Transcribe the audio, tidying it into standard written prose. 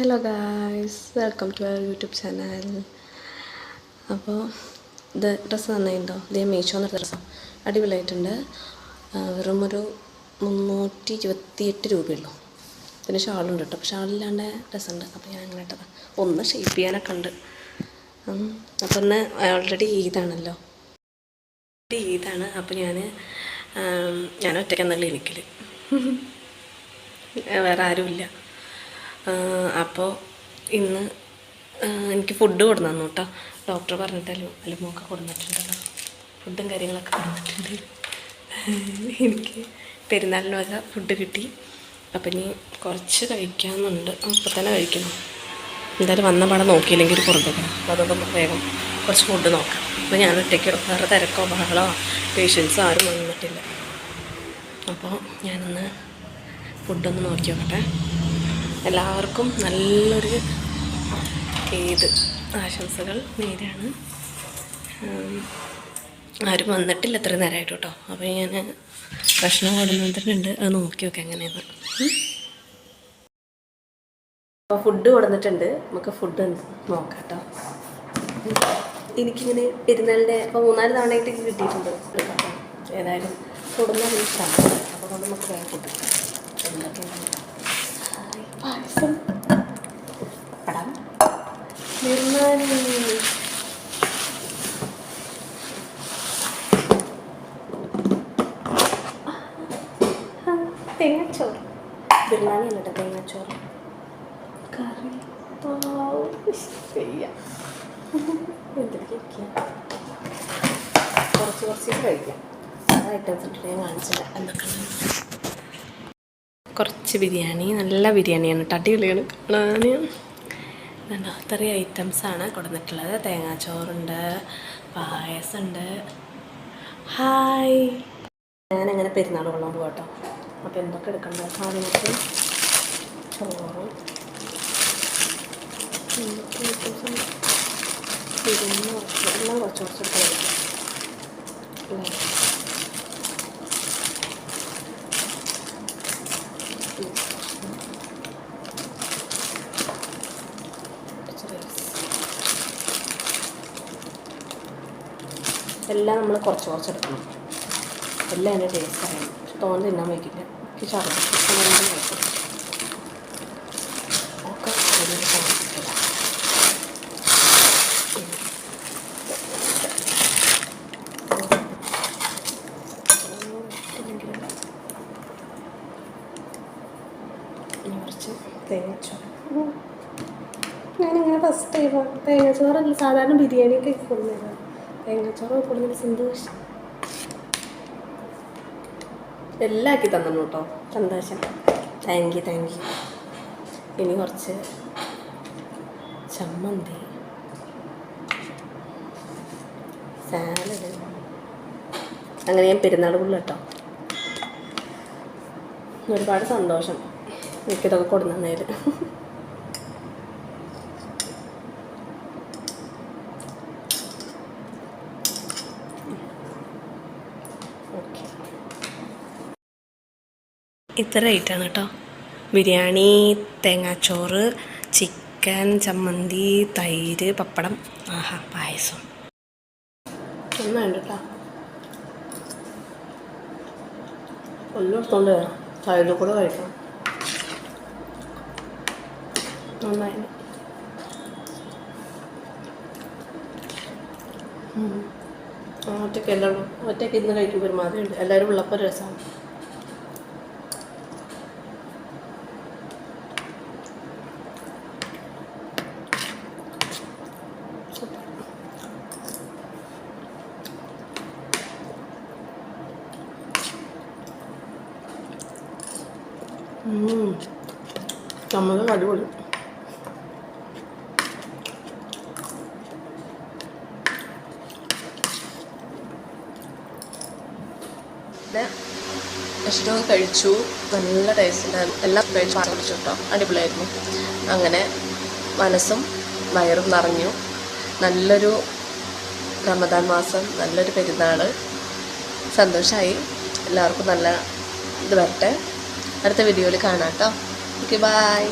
Hello guys, welcome to our YouTube channel. അപ്പോൾ ഇത് dress നന്നായിട്ടുണ്ടോ? ഇതേ മീഷോന്ന് ഡ്രസ്സാണ്, അടിപൊളിയായിട്ടുണ്ട്. വെറും ഒരു 328 രൂപയുള്ളൂ. പിന്നെ ഷാളുണ്ട് കേട്ടോ, അപ്പോൾ ഷാളില്ലാണ്ട് ഡ്രസ്സുണ്ട്. അപ്പോൾ ഞാൻ അങ്ങനെ ഇട്ടതാണ്. ഒന്ന് ഷേപ്പ് ചെയ്യാനൊക്കെ ഉണ്ട്. അപ്പോൾ ഒന്ന് ഓൾറെഡി ഈദാണല്ലോ, അപ്പോൾ ഞാൻ ഒറ്റയ്ക്കെന്നല്ല എനിക്കൽ, വേറെ ആരുമില്ല. അപ്പോൾ ഇന്ന് എനിക്ക് ഫുഡ് കൊടുന്നു കേട്ടോ. ഡോക്ടർ പറഞ്ഞിട്ടല്ലോ അലുമൊക്കെ കൊടുത്തിട്ടുണ്ടല്ലോ, ഫുഡും കാര്യങ്ങളൊക്കെ കൊടുത്തിട്ടുണ്ട്. എനിക്ക് പെരുന്നാളിന് വക ഫുഡ് കിട്ടി. അപ്പം ഇനി കുറച്ച് കഴിക്കാമെന്നുണ്ട്. അപ്പം തന്നെ കഴിക്കണം. എന്തായാലും വന്ന പാടെ നോക്കിയില്ലെങ്കിൽ ഒരു പുറത്തേക്കണം. അപ്പോൾ അതൊക്കെ വേഗം കുറച്ച് ഫുഡ് നോക്കാം. അപ്പോൾ ഞാൻ ഒറ്റയ്ക്ക്, വേറെ തിരക്കോ ബഹളോ പേഷ്യൻസോ ആരും വന്നിട്ടില്ല. അപ്പോൾ ഞാനൊന്ന് ഫുഡൊന്ന് നോക്കി നോക്കട്ടെ. എല്ലാവർക്കും നല്ലൊരു ഈദ് ആശംസകൾ നേരാണ്. ആരും വന്നിട്ടില്ല ഇത്ര നേരമായിട്ട് കേട്ടോ. അപ്പോൾ ഞാൻ ഭക്ഷണം കൊടുത്തിട്ടുണ്ട്, അത് നോക്കി നോക്കാം എങ്ങനെയാണ്. അപ്പോൾ ഫുഡ് കൊടുത്തിട്ടുണ്ട്, നമുക്ക് ഫുഡ് നോക്കാം കേട്ടോ. എനിക്കിങ്ങനെ പെരുന്നാളിൻ്റെ ഇപ്പോൾ 3-4 തവണയായിട്ട് കിട്ടിയിട്ടുണ്ട്. ഏതായാലും കൊടുന്നാൽ ഇഷ്ടമാണ്. അപ്പോൾ നമുക്ക് വേഗം ഫുഡ് എന്തൊക്കെയാണ് പായസം, പടം, ബിരിയാണി, തേങ്ങാച്ചോറ്, ബിരിയാണി അല്ലട്ടോ തേങ്ങാച്ചോറ്, കറി, എന്തൊക്കെ കുറച്ച് കഴിക്കാം. ഐറ്റംസ് ഇട്ടിട്ട് ഞാൻ കാണിച്ചില്ല എന്തൊക്കെയാണ്. കുറച്ച് ബിരിയാണി, നല്ല ബിരിയാണിയാണ് കേട്ടോ, അടിപൊളിയാണ് കാണാൻ. എന്താ ഇത്രയും ഐറ്റംസാണ് കൊടുത്തിട്ടുള്ളത്. തേങ്ങാച്ചോറുണ്ട്, പായസമുണ്ട്. ഹായ്, ഞാനങ്ങനെ പെരുന്നാൾ കൊള്ളാൻ പോകാം കേട്ടോ. അപ്പോൾ എന്തൊക്കെ എടുക്കണ്ട സാധനത്തിൽ ചോറ്, എല്ലാം കുറച്ച് കഴിക്കും. എല്ലാം നമ്മൾ കുറച്ച് എടുക്കണം. എല്ലാം എൻ്റെ ടേസ്റ്റ് അറിയണം. തോന്നി തിന്നാൻ വയ്ക്കില്ല. എനിക്ക് ഛർദ്ദിക്കും ഒക്കെ കുറച്ച് തേങ്ങാച്ചോറ്. ഞാനിങ്ങനെ ഫസ്റ്റ് ടൈമാണ് തേങ്ങാച്ചോറല്ല, സാധാരണ ബിരിയാണിയൊക്കെ കൊടുക്കുന്നത്. തേങ്ങാച്ചോറ് കൂടുതൽ സന്തോഷം. എല്ലാം ആക്കി തന്നു കേട്ടോ, സന്തോഷം. Thank you. ഇനി കുറച്ച് ചമ്മന്തി, സാലഡ്, അങ്ങനെ ഞാൻ പെരുന്നാൾ പുള്ള കേട്ടോ. ഒരുപാട് സന്തോഷം എനിക്കിതൊക്കെ കൊടുന്നതിൽ. ഇത്ര ഐറ്റാണ് കേട്ടോ. ബിരിയാണി, തേങ്ങാച്ചോറ്, ചിക്കൻ, ചമ്മന്തി, തൈര്, പപ്പടം, പായസം ഒന്നും വേണ്ട കേട്ടോ. ഒന്നും എടുത്തോണ്ട് വരാം, സൈഡിൽ കൂടെ കഴിക്കണം. നന്നായി. ഒറ്റയ്ക്ക് എല്ലാം ഒറ്റയ്ക്ക് ഇന്ന് കഴിക്കുമ്പോൾ ഒരു മാതിരിയുണ്ട്. എല്ലാവരും ഉള്ളപ്പോൾ രസമാണ്. നമ്മൾ അടിപൊളി. ഇഷ്ടമൊക്കെ കഴിച്ചു, നല്ല ടേസ്റ്റ് ഉണ്ടായിരുന്നു. എല്ലാം കഴിച്ചു കേട്ടോ, അടിപൊളിയായിരുന്നു. അങ്ങനെ മനസ്സും വയറും നിറഞ്ഞു. നല്ലൊരു റമദാൻ മാസം, നല്ലൊരു പെരുന്നാൾ, സന്തോഷമായി. എല്ലാവർക്കും നല്ല ഇത് വരട്ടെ. അടുത്ത വീഡിയോയിൽ കാണാം കേട്ടോ. Okay, by.